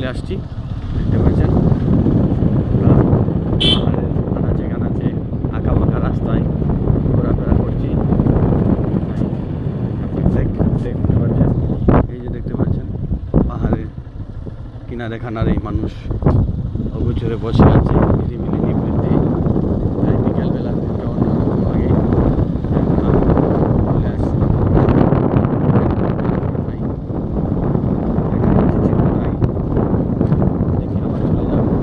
চলে আসছি, দেখতে পাচ্ছেন আনাচে কানাচে আঁকা বাঁকা রাস্তায় ঘোরাফেরা করছি। দেখতে পাচ্ছেন, এই যে দেখতে পাচ্ছেন পাহাড়ের কিনারে খানারে মানুষ অগোচরে বসে আছে নিরিবিলি নিবৃত্তি। তাই বিকালবেলা ঘুরটা অন্যরকম লাগে। চলে আসছি দেখি আবার চলে যাবো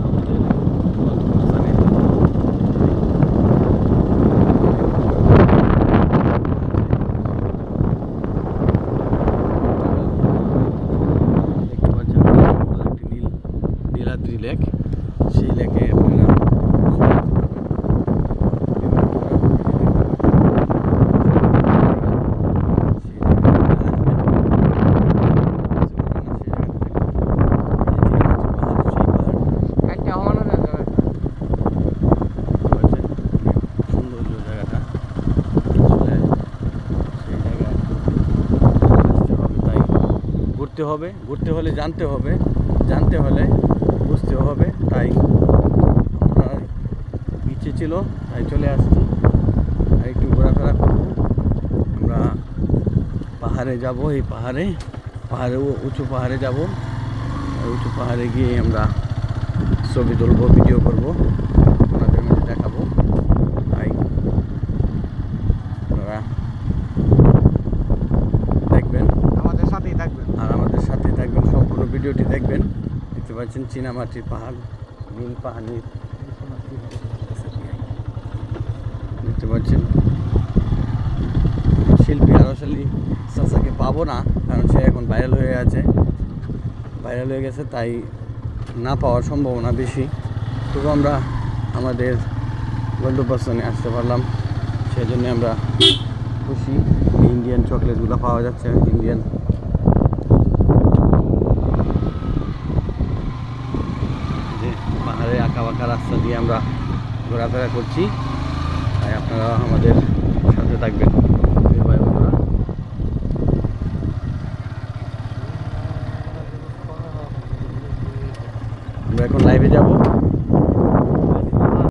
আমাদের গন্তব্যস্থানে। দেখতে পাচ্ছেন একটি নীলাদ্রি লেক, সেই লেকে আপনারা সৌন্দর্য জায়গাটা আসলে সেই জায়গায় আসতে হবে। তাই ঘুরতে হলে জানতে হবে, জানতে হলে বুঝতে হবে। তাই আমরা ইচ্ছে ছিল, তাই চলে আসছি। আর একটু ঘোরাফেরা করব। আমরা পাহাড়ে যাব, এই পাহাড়ে উঁচু পাহাড়ে যাব। আর উঁচু পাহাড়ে গিয়ে আমরা ছবি তুলব, ভিডিও করব, আপনাদের মধ্যে দেখাবো। তাই আপনারা দেখবেন, আমাদের সাথেই থাকবেন আর আমাদের সাথে থাকবেন, সম্পূর্ণ ভিডিওটি দেখবেন। দেখতে পাচ্ছেন চীনামাটির পাহাড়, নীল পাহাড়, দেখতে পাচ্ছেন। শিল্পী আরশালী চাচাকে পাবো না, কারণ সে এখন ভাইরাল হয়ে গেছে, তাই না পাওয়ার সম্ভাবনা বেশি। তবু আমরা আমাদের গন্তব্যস্থানে আসতে পারলাম, সেই জন্য আমরা খুশি। ইন্ডিয়ান চকলেটগুলো পাওয়া যাচ্ছে, ইন্ডিয়ান। যে পাহাড়ে আঁকা বাঁকা রাস্তা দিয়ে আমরা ঘোরাফেরা করছি, তাই আপনারা আমাদের সাথে থাকবেন। ভাই বন্ধুরা, আমরা এখন লাইভে যাব।